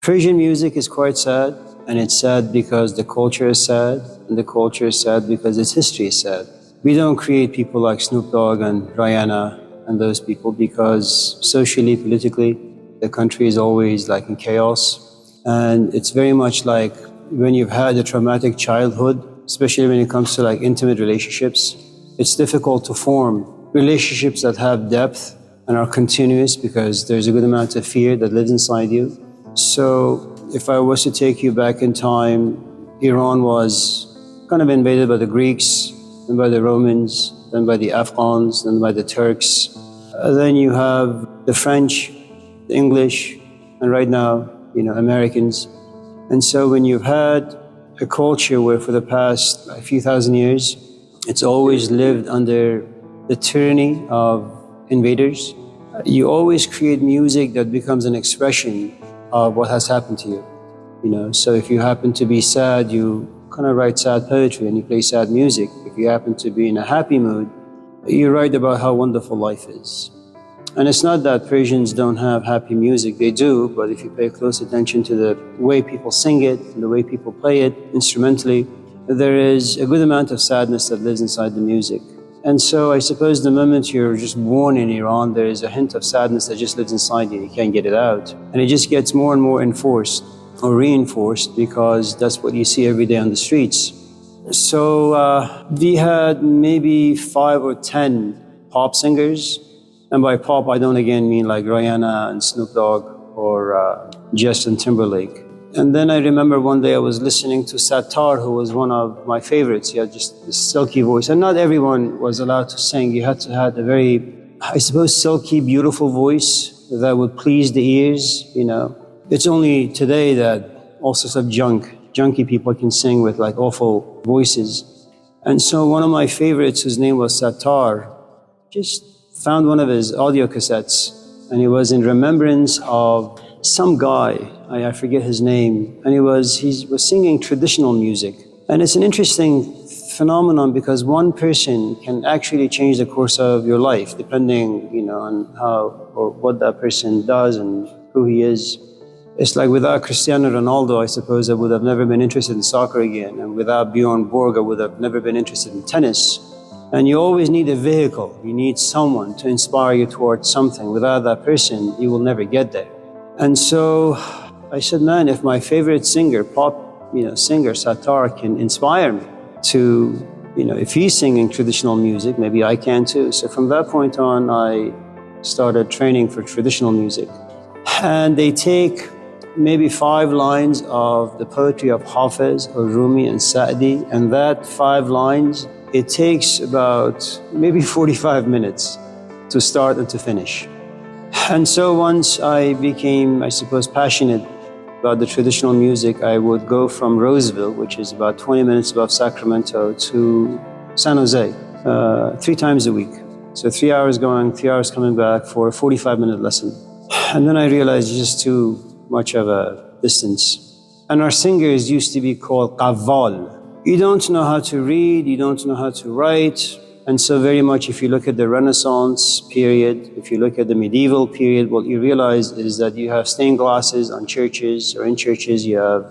Persian music is quite sad, and it's sad because the culture is sad, and the culture is sad because its history is sad. We don't create people like Snoop Dogg and Rihanna and those people because socially, politically, the country is always like in chaos. And it's very much like when you've had a traumatic childhood, especially when it comes to like intimate relationships, it's difficult to form relationships that have depth and are continuous because there's a good amount of fear that lives inside you. So if I was to take you back in time, Iran was kind of invaded by the Greeks, then by the Romans, then by the Afghans, then by the Turks. Then you have the French, the English, and right now, Americans. And so when you've had a culture where for the past few thousand years, it's always lived under the tyranny of invaders, you always create music that becomes an expression of what has happened to you. So if you happen to be sad, you kind of write sad poetry and you play sad music. If you happen to be in a happy mood, you write about how wonderful life is. And it's not that Persians don't have happy music, they do, but if you pay close attention to the way people sing it and the way people play it instrumentally, there is a good amount of sadness that lives inside the music. And so I suppose the moment you're just born in Iran, there is a hint of sadness that just lives inside you. You can't get it out. And it just gets more and more enforced or reinforced because that's what you see every day on the streets. So we had maybe 5 or 10 pop singers. And by pop, I don't again mean like Rihanna and Snoop Dogg or Justin Timberlake. And then I remember one day I was listening to Sattar, who was one of my favorites. He had just this silky voice. And not everyone was allowed to sing. You had to have a very, I suppose, silky, beautiful voice that would please the ears, It's only today that all sorts of junky people can sing with like awful voices. And so one of my favorites, whose name was Sattar, just found one of his audio cassettes, and it was in remembrance of some guy, I forget his name, and he was singing traditional music. And it's an interesting phenomenon because one person can actually change the course of your life depending, on how or what that person does and who he is. It's like without Cristiano Ronaldo, I suppose I would have never been interested in soccer again, and without Bjorn Borg, I would have never been interested in tennis. And you always need a vehicle. You need someone to inspire you towards something. Without that person, you will never get there. And so I said, man, if my favorite singer, pop, singer Sattar can inspire me to, if he's singing traditional music, maybe I can too. So from that point on, I started training for traditional music. And they take maybe 5 lines of the poetry of Hafiz or Rumi and Sa'di, and that 5 lines, it takes about maybe 45 minutes to start and to finish. And so once I became, I suppose, passionate about the traditional music, I would go from Roseville, which is about 20 minutes above Sacramento, to San Jose 3 times a week. So 3 hours going, 3 hours coming back for a 45-minute lesson. And then I realized it's just too much of a distance. And our singers used to be called qawwal. You don't know how to read, you don't know how to write. And so very much if you look at the Renaissance period, if you look at the medieval period, what you realize is that you have stained glasses on churches, or in churches you have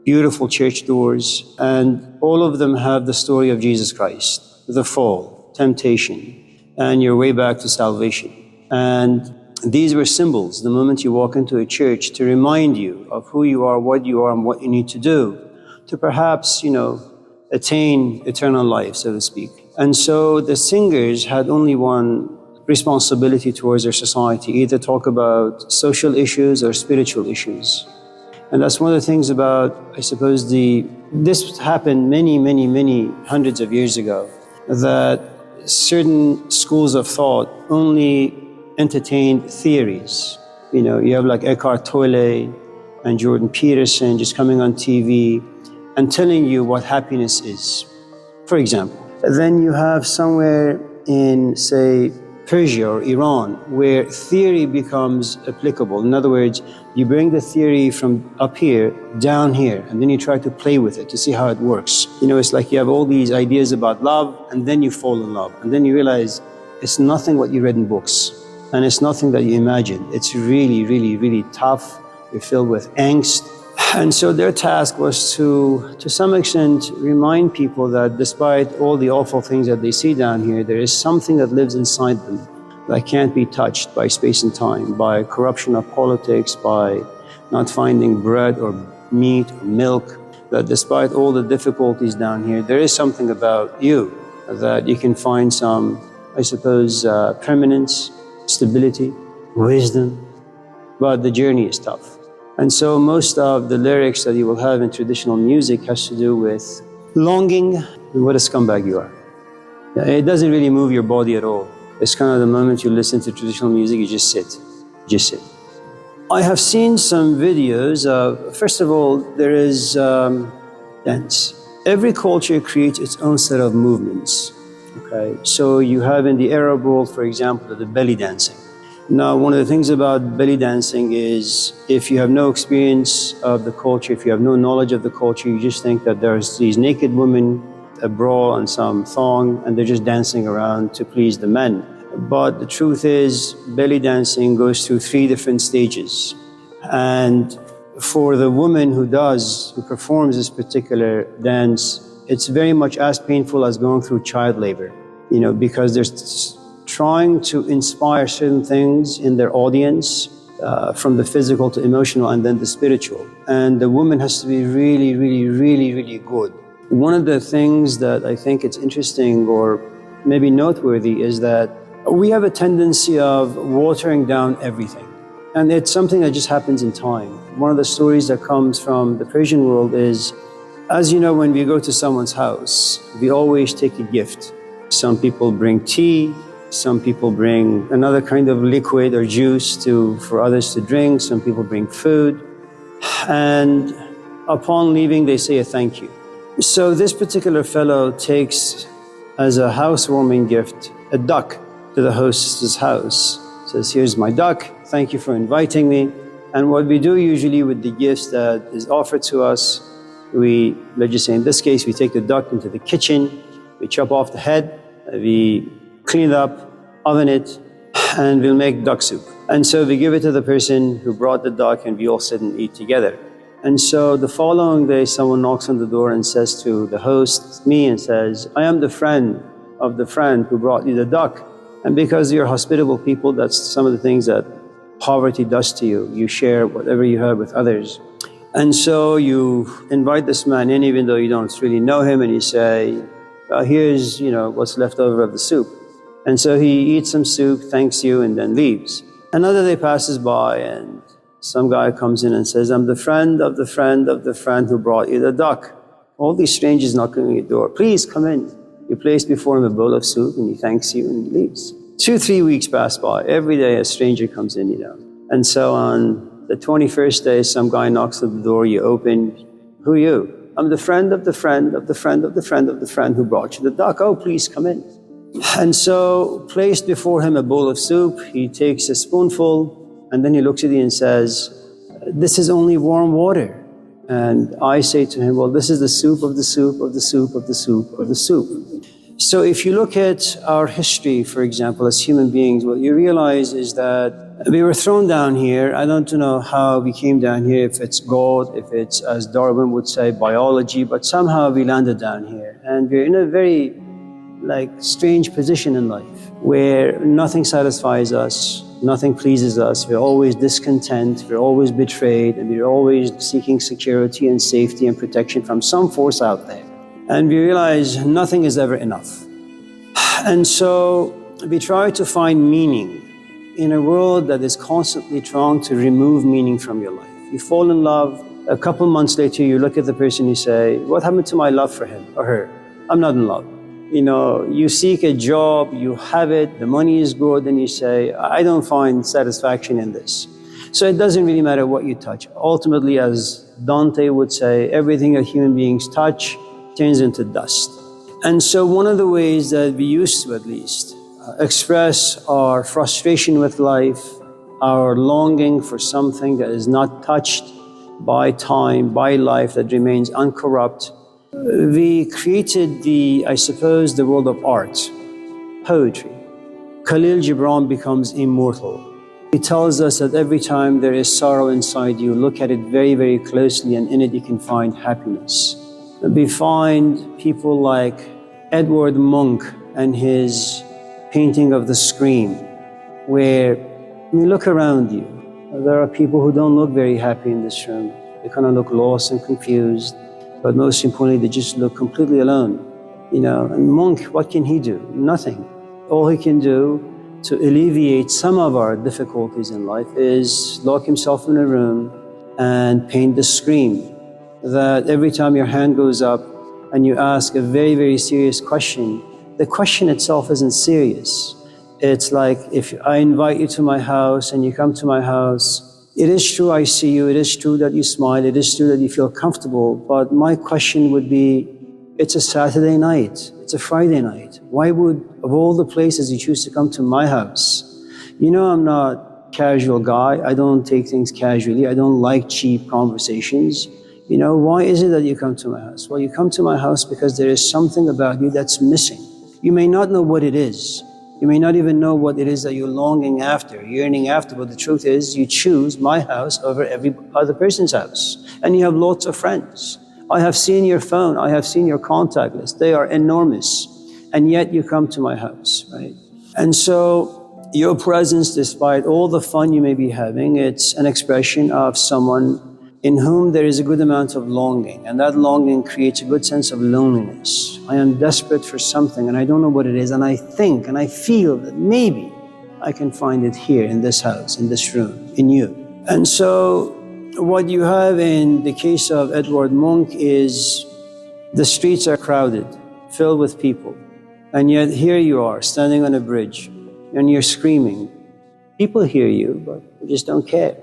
beautiful church doors, and all of them have the story of Jesus Christ, the fall, temptation, and your way back to salvation. And these were symbols, the moment you walk into a church, to remind you of who you are, and what you need to do to perhaps, attain eternal life, so to speak. And so the singers had only one responsibility towards their society, either talk about social issues or spiritual issues. And that's one of the things about, I suppose, this happened many hundreds of years ago, that certain schools of thought only entertained theories. You have like Eckhart Tolle and Jordan Peterson just coming on TV and telling you what happiness is, for example. Then you have somewhere in, say, Persia or Iran, where theory becomes applicable. In other words, you bring the theory from up here, down here, and then you try to play with it to see how it works. It's like you have all these ideas about love, and then you fall in love. And then you realize it's nothing what you read in books, and it's nothing that you imagine. It's really, really, really tough, you're filled with angst. And so their task was to some extent, remind people that despite all the awful things that they see down here, there is something that lives inside them that can't be touched by space and time, by corruption of politics, by not finding bread or meat or milk, that despite all the difficulties down here, there is something about you that you can find some, I suppose, permanence, stability, wisdom, but the journey is tough. And so most of the lyrics that you will have in traditional music has to do with longing and what a scumbag you are. It doesn't really move your body at all. It's kind of the moment you listen to traditional music, you just sit, just sit. I have seen some videos of, first of all, there is dance. Every culture creates its own set of movements, okay? So you have in the Arab world, for example, the belly dancing. Now, one of the things about belly dancing is if you have no experience of the culture, if you have no knowledge of the culture, you just think that there's these naked women, a bra and some thong, and they're just dancing around to please the men. But the truth is, belly dancing goes through 3 different stages. And for the woman who performs this particular dance, it's very much as painful as going through child labor, you know, because there's trying to inspire certain things in their audience, from the physical to emotional and then the spiritual. And the woman has to be really, really, really, really good. One of the things that I think it's interesting or maybe noteworthy is that we have a tendency of watering down everything. And it's something that just happens in time. One of the stories that comes from the Persian world is, as you know, when we go to someone's house, we always take a gift. Some people bring tea, some people bring another kind of liquid or juice for others to drink, some people bring food. And upon leaving, they say a thank you. So this particular fellow takes as a housewarming gift a duck to the host's house. Says, here's my duck, thank you for inviting me. And what we do usually with the gifts that is offered to us, let's just say in this case, we take the duck into the kitchen, we chop off the head, we clean it up, oven it, and we'll make duck soup. And so we give it to the person who brought the duck and we all sit and eat together. And so the following day, someone knocks on the door and says to the host, me, and says, I am the friend of the friend who brought you the duck. And because you're hospitable people, that's some of the things that poverty does to you. You share whatever you have with others. And so you invite this man in, even though you don't really know him, and you say, here's what's left over of the soup. And so he eats some soup, thanks you, and then leaves. Another day passes by, and some guy comes in and says, I'm the friend of the friend of the friend who brought you the duck. All these strangers knocking on your door. Please come in. You place before him a bowl of soup, and he thanks you and leaves. 2-3 weeks pass by. Every day a stranger comes in, And so on the 21st day, some guy knocks at the door, you open. Who are you? I'm the friend of the friend of the friend of the friend of the friend who brought you the duck. Oh, please come in. And so placed before him a bowl of soup, he takes a spoonful, and then he looks at you and says, this is only warm water. And I say to him, well, this is the soup of the soup of the soup of the soup of the soup. So if you look at our history, for example, as human beings, what you realize is that we were thrown down here. I don't know how we came down here, if it's God, if it's, as Darwin would say, biology, but somehow we landed down here. And we're in a very strange position in life where nothing satisfies us, nothing pleases us. We're always discontent, we're always betrayed, and we're always seeking security and safety and protection from some force out there. And we realize nothing is ever enough. And so we try to find meaning in a world that is constantly trying to remove meaning from your life. You fall in love, a couple months later you look at the person, you say, what happened to my love for him or her? I'm not in love. You seek a job, you have it, the money is good, and you say, I don't find satisfaction in this. So it doesn't really matter what you touch. Ultimately, as Dante would say, everything that human beings touch turns into dust. And so one of the ways that we used to, at least, express our frustration with life, our longing for something that is not touched by time, by life, that remains uncorrupt, we created the world of art, poetry. Khalil Gibran becomes immortal. He tells us that every time there is sorrow inside you, look at it very, very closely, and in it you can find happiness. We find people like Edward Munch and his painting of the Scream, where when you look around you, there are people who don't look very happy in this room. They kind of look lost and confused, but most importantly, they just look completely alone. And Munch, what can he do? Nothing. All he can do to alleviate some of our difficulties in life is lock himself in a room and paint the Scream. That every time your hand goes up and you ask a very, very serious question, the question itself isn't serious. It's like, if I invite you to my house and you come to my house, it is true I see you, it is true that you smile, it is true that you feel comfortable, but my question would be, it's a Saturday night, it's a Friday night. Why would, of all the places you choose to come to my house? I'm not a casual guy, I don't take things casually, I don't like cheap conversations. Why is it that you come to my house? Well, you come to my house because there is something about you that's missing. You may not know what it is. You may not even know what it is that you're longing after, yearning after, but the truth is you choose my house over every other person's house. And you have lots of friends. I have seen your phone, I have seen your contact list. They are enormous. And yet you come to my house, right? And so your presence, despite all the fun you may be having, it's an expression of someone in whom there is a good amount of longing, and that longing creates a good sense of loneliness. I am desperate for something and I don't know what it is, and I think and I feel that maybe I can find it here in this house, in this room, in you. And so what you have in the case of Edward Munch is the streets are crowded, filled with people, and yet here you are standing on a bridge and you're screaming. People hear you, but they just don't care.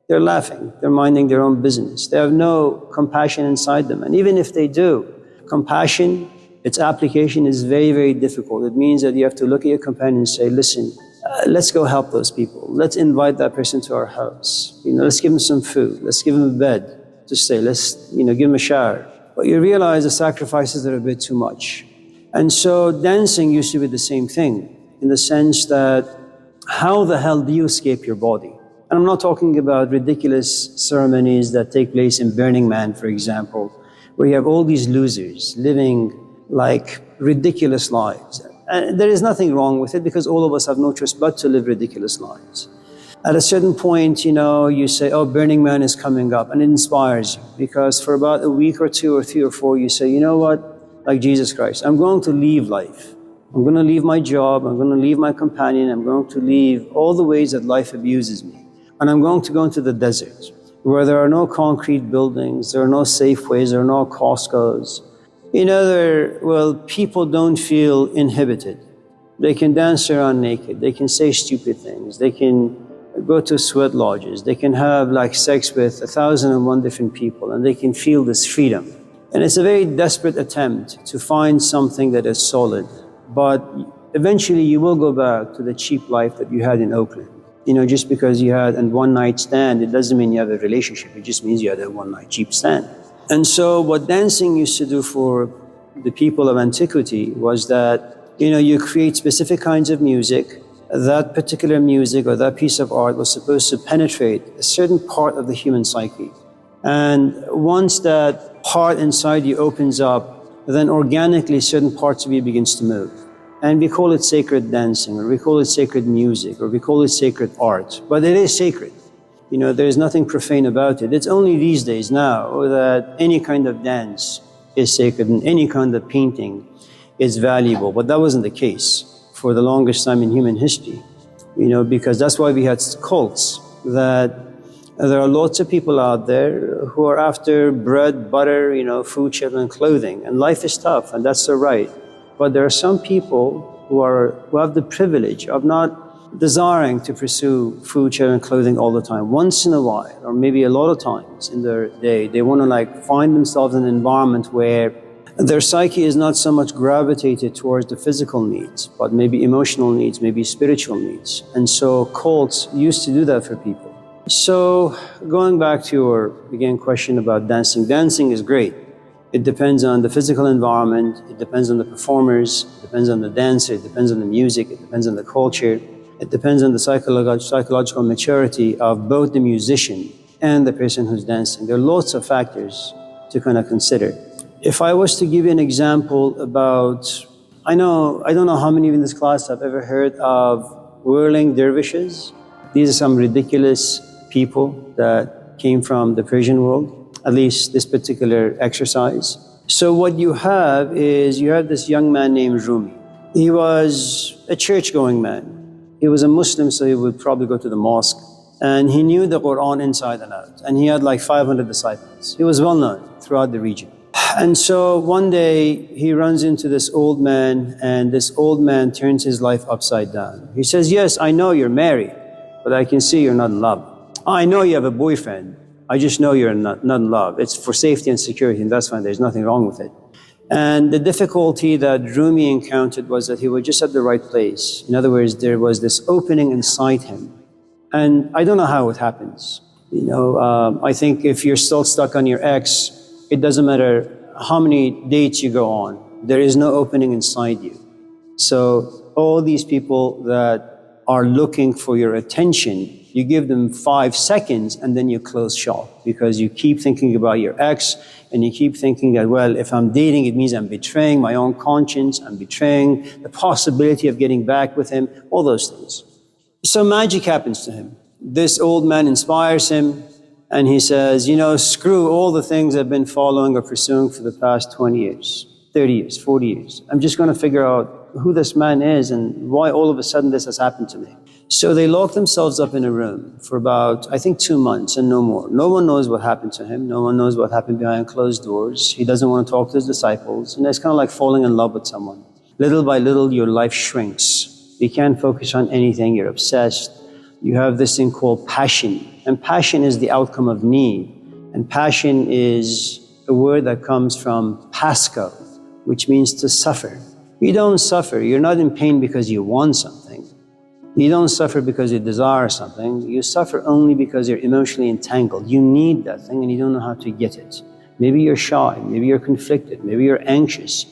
They're laughing, they're minding their own business. They have no compassion inside them. And even if they do, compassion, its application is very, very difficult. It means that you have to look at your companion and say, listen, let's go help those people. Let's invite that person to our house. Let's give them some food. Let's give them a bed to stay. Let's give them a shower. But you realize the sacrifices are a bit too much. And so dancing used to be the same thing, in the sense that how the hell do you escape your body? And I'm not talking about ridiculous ceremonies that take place in Burning Man, for example, where you have all these losers living like ridiculous lives. And there is nothing wrong with it, because all of us have no choice but to live ridiculous lives. At a certain point, you say, oh, Burning Man is coming up, and it inspires you, because for about a week or two or 3 or 4, you say, you know what, like Jesus Christ, I'm going to leave life. I'm going to leave my job, I'm going to leave my companion, I'm going to leave all the ways that life abuses me. And I'm going to go into the desert, where there are no concrete buildings, there are no Safeways, there are no Costco's. People don't feel inhibited. They can dance around naked, they can say stupid things, they can go to sweat lodges, they can have sex with 1,001 different people, and they can feel this freedom. And it's a very desperate attempt to find something that is solid. But eventually you will go back to the cheap life that you had in Oakland. Just because you had a one-night stand, it doesn't mean you have a relationship. It just means you had a one-night cheap stand. And so what dancing used to do for the people of antiquity was that, you create specific kinds of music. That particular music or that piece of art was supposed to penetrate a certain part of the human psyche. And once that part inside you opens up, then organically certain parts of you begins to move. And we call it sacred dancing, or we call it sacred music, or we call it sacred art. But it is sacred. There is nothing profane about it. It's only these days now that any kind of dance is sacred and any kind of painting is valuable. But that wasn't the case for the longest time in human history. Because that's why we had cults, that there are lots of people out there who are after bread, butter, food, shelter, and clothing. And life is tough, and that's their right. But there are some people who have the privilege of not desiring to pursue food, shelter, and clothing all the time. Once in a while, or maybe a lot of times in their day, they want to find themselves in an environment where their psyche is not so much gravitated towards the physical needs, but maybe emotional needs, maybe spiritual needs. And so cults used to do that for people. So going back to your, again, question about dancing, dancing is great. It depends on the physical environment, it depends on the performers, it depends on the dancer, it depends on the music, it depends on the culture. It depends on the psychological maturity of both the musician and the person who's dancing. There are lots of factors to kind of consider. If I was to give you an example about, I don't know how many of in this class have ever heard of whirling dervishes. These are some ridiculous people that came from the Persian world, at least this particular exercise. So what you have is, you have this young man named Rumi. He was a church-going man. He was a Muslim, so he would probably go to the mosque. And he knew the Quran inside and out. And he had like 500 disciples. He was well known throughout the region. And so one day he runs into this old man, and this old man turns his life upside down. He says, yes, I know you're married, but I can see you're not in love. I know you have a boyfriend. I just know you're not in love. It's for safety and security, and that's fine. There's nothing wrong with it. And the difficulty that Rumi encountered was that he was just at the right place. In other words, there was this opening inside him. And I don't know how it happens. I think if you're still stuck on your ex, it doesn't matter how many dates you go on. There is no opening inside you. So all these people that are looking for your attention, you give them 5 seconds and then you close shop, because you keep thinking about your ex, and you keep thinking that, well, if I'm dating, it means I'm betraying my own conscience, I'm betraying the possibility of getting back with him, all those things. So magic happens to him. This old man inspires him, and he says, screw all the things I've been following or pursuing for the past 20 years, 30 years, 40 years. I'm just going to figure out who this man is and why all of a sudden this has happened to me. So they lock themselves up in a room for about, I think, 2 months and no more. No one knows what happened to him. No one knows what happened behind closed doors. He doesn't want to talk to his disciples. And it's kind of like falling in love with someone. Little by little, your life shrinks. You can't focus on anything. You're obsessed. You have this thing called passion. And passion is the outcome of need. And passion is a word that comes from pasco, which means to suffer. You don't suffer. You're not in pain because you want something. You don't suffer because you desire something. You suffer only because you're emotionally entangled. You need that thing and you don't know how to get it. Maybe you're shy, maybe you're conflicted, maybe you're anxious,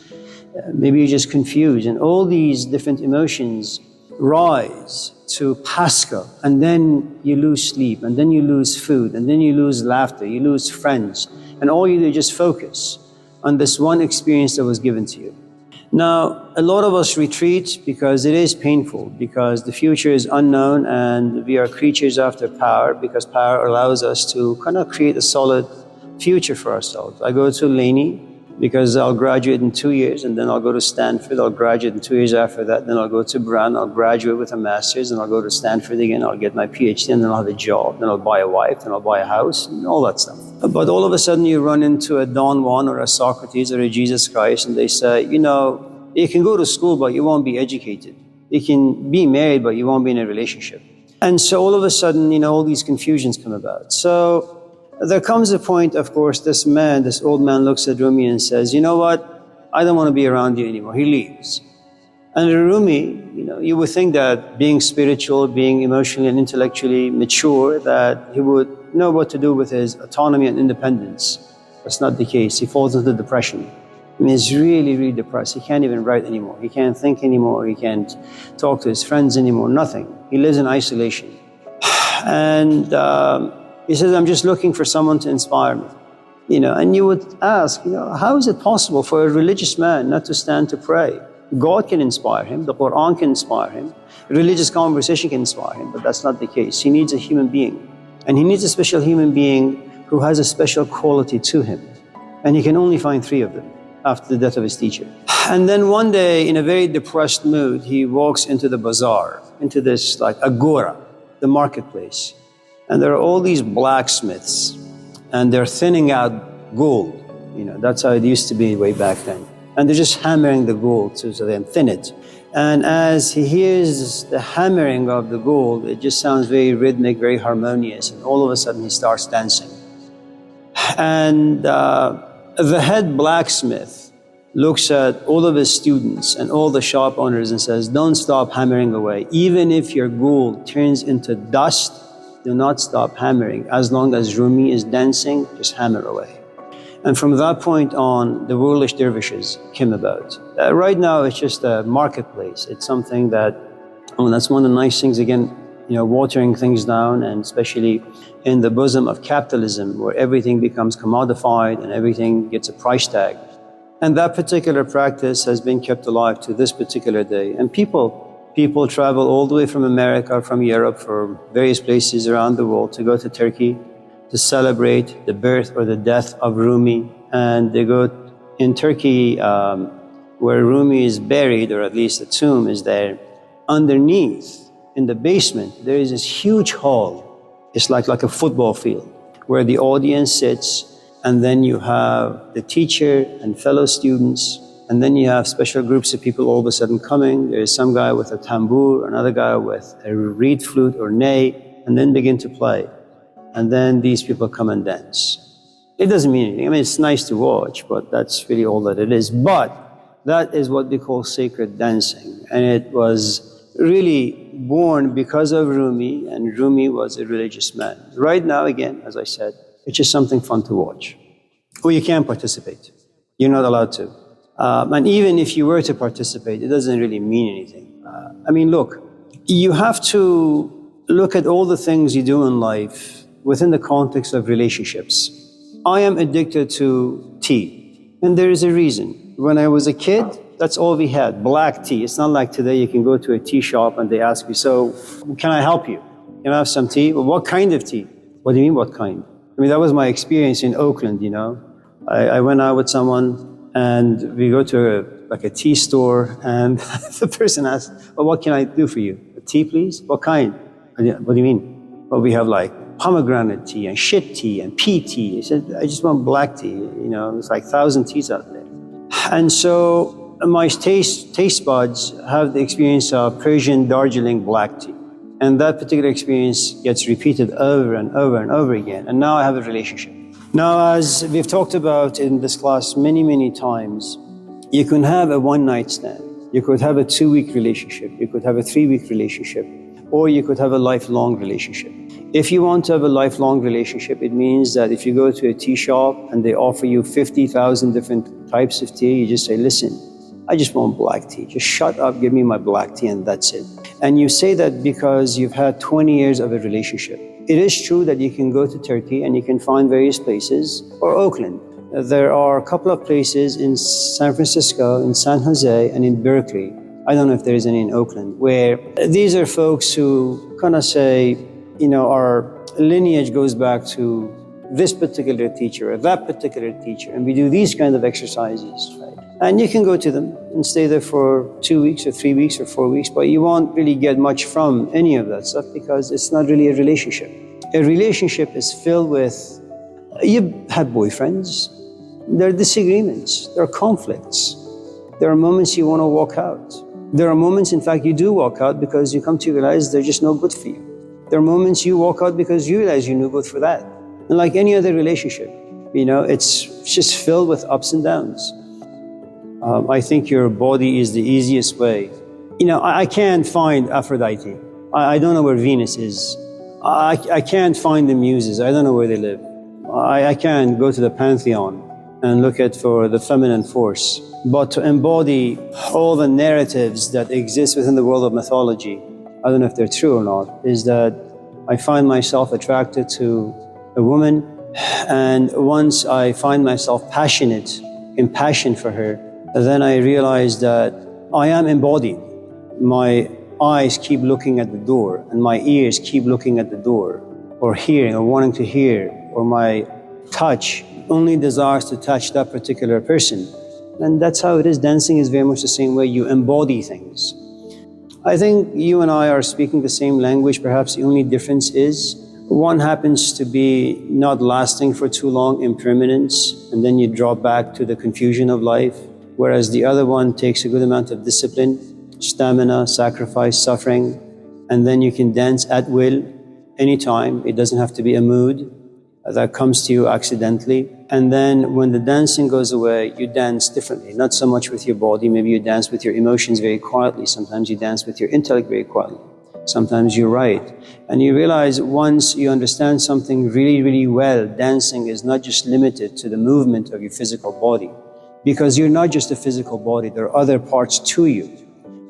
maybe you're just confused. And all these different emotions rise to pasco, and then you lose sleep, and then you lose food, and then you lose laughter, you lose friends. And all you do is just focus on this one experience that was given to you. Now, a lot of us retreat because it is painful, because the future is unknown and we are creatures after power, because power allows us to kind of create a solid future for ourselves. I go to Laney because I'll graduate in 2 years, and then I'll go to Stanford. I'll graduate in 2 years after that. Then I'll go to Brown. I'll graduate with a master's, and I'll go to Stanford again. I'll get my PhD, and then I'll have a job. Then I'll buy a wife, then I'll buy a house, and all that stuff. But all of a sudden you run into a Don Juan or a Socrates or a Jesus Christ, and they say, you can go to school, but you won't be educated. You can be married, but you won't be in a relationship. And so all of a sudden, all these confusions come about. So there comes a point, of course, this old man looks at Rumi and says, you know what? I don't want to be around you anymore. He leaves. And Rumi, you would think that being spiritual, being emotionally and intellectually mature, that he would know what to do with his autonomy and independence. That's not the case. He falls into depression. He's really, really depressed. He can't even write anymore. He can't think anymore. He can't talk to his friends anymore. Nothing. He lives in isolation. And he says, I'm just looking for someone to inspire me. And you would ask, how is it possible for a religious man not to stand to pray? God can inspire him. The Quran can inspire him. Religious conversation can inspire him. But that's not the case. He needs a human being. And he needs a special human being who has a special quality to him. And he can only find 3 of them after the death of his teacher. And then one day, in a very depressed mood, he walks into the bazaar, into this like agora, the marketplace. And there are all these blacksmiths, and they're thinning out gold. That's how it used to be way back then. And they're just hammering the gold so they can thin it. And as he hears the hammering of the gold, it just sounds very rhythmic, very harmonious. And all of a sudden he starts dancing. And the head blacksmith looks at all of his students and all the shop owners and says, don't stop hammering away. Even if your gold turns into dust, do not stop hammering. As long as Rumi is dancing, just hammer away. And from that point on, the Whirlish Dervishes came about. Right now, it's just a marketplace. It's something that Oh, that's one of the nice things, again, watering things down, and especially in the bosom of capitalism, where everything becomes commodified and everything gets a price tag. And that particular practice has been kept alive to this particular day. And people travel all the way from America, from Europe, from various places around the world to go to Turkey to celebrate the birth or the death of Rumi. And they go in Turkey, where Rumi is buried, or at least the tomb is there. Underneath, in the basement, there is this huge hall. It's like a football field where the audience sits, and then you have the teacher and fellow students, and then you have special groups of people all of a sudden coming. There is some guy with a tambour, another guy with a reed flute or ney, and then begin to play. And then these people come and dance. It doesn't mean anything. I mean, it's nice to watch, but that's really all that it is. But that is what we call sacred dancing. And it was really born because of Rumi, and Rumi was a religious man. Right now, again, as I said, it's just something fun to watch. Or you can't participate. You're not allowed to. And even if you were to participate, it doesn't really mean anything. I mean, look, you have to look at all the things you do in life within the context of relationships. I am addicted to tea, and there is a reason. When I was a kid, that's all we had, black tea. It's not like today you can go to a tea shop and they ask you, so can I help you? Can I have some tea? Well, what kind of tea? What do you mean, what kind? I mean, that was my experience in Oakland, I went out with someone and we go to a tea store, and the person asked, well, what can I do for you? A tea, please? What kind? What do you mean? Well, we have pomegranate tea and shit tea and pea tea. He said, I just want black tea. There's 1,000 teas out there. And so my taste buds have the experience of Persian Darjeeling black tea. And that particular experience gets repeated over and over and over again. And now I have a relationship. Now, as we've talked about in this class many, many times, you can have a one-night stand. You could have a 2-week relationship. You could have a 3-week relationship. Or you could have a lifelong relationship. If you want to have a lifelong relationship, it means that if you go to a tea shop and they offer you 50,000 different types of tea, you just say, listen, I just want black tea. Just shut up, give me my black tea, and that's it. And you say that because you've had 20 years of a relationship. It is true that you can go to Turkey and you can find various places, or Oakland. There are a couple of places in San Francisco, in San Jose, and in Berkeley. I don't know if there is any in Oakland, where these are folks who kind of say, our lineage goes back to this particular teacher or that particular teacher, and we do these kind of exercises, right? And you can go to them and stay there for 2 weeks or 3 weeks or 4 weeks, but you won't really get much from any of that stuff because it's not really a relationship. A relationship is filled with, you have boyfriends, there are disagreements, there are conflicts, there are moments you want to walk out. There are moments, in fact, you do walk out because you come to realize they're just no good for you. There are moments you walk out because you realize you're no good for that. And like any other relationship, it's just filled with ups and downs. I think your body is the easiest way. I can't find Aphrodite. I don't know where Venus is. I can't find the muses. I don't know where they live. I can't go to the Pantheon and look for the feminine force. But to embody all the narratives that exist within the world of mythology, I don't know if they're true or not, is that I find myself attracted to a woman, and once I find myself passionate, impassioned for her, then I realize that I am embodied. My eyes keep looking at the door, and my ears keep looking at the door, or hearing, or wanting to hear, or my touch only desires to touch that particular person. And that's how it is. Dancing is very much the same way. You embody things. I think you and I are speaking the same language. Perhaps the only difference is one happens to be not lasting for too long, impermanence, and then you drop back to the confusion of life, whereas the other one takes a good amount of discipline, stamina, sacrifice, suffering, and then you can dance at will, anytime. It doesn't have to be a mood that comes to you accidentally. And then when the dancing goes away, you dance differently, not so much with your body. Maybe you dance with your emotions very quietly. Sometimes you dance with your intellect very quietly. Sometimes you write. And you realize once you understand something really, really well, dancing is not just limited to the movement of your physical body. Because you're not just a physical body, there are other parts to you.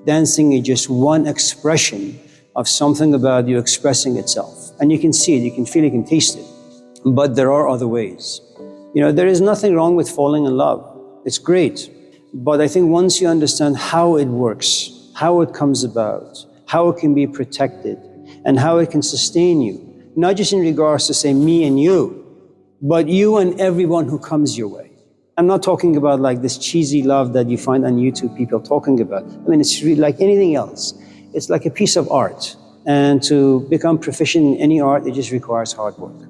Dancing is just one expression of something about you expressing itself. And you can see it, you can feel it, you can taste it. But there are other ways. There is nothing wrong with falling in love. It's great. But I think once you understand how it works, how it comes about, how it can be protected, and how it can sustain you, not just in regards to say me and you, but you and everyone who comes your way. I'm not talking about like this cheesy love that you find on YouTube people talking about. I mean, it's really like anything else. It's like a piece of art. And to become proficient in any art, it just requires hard work.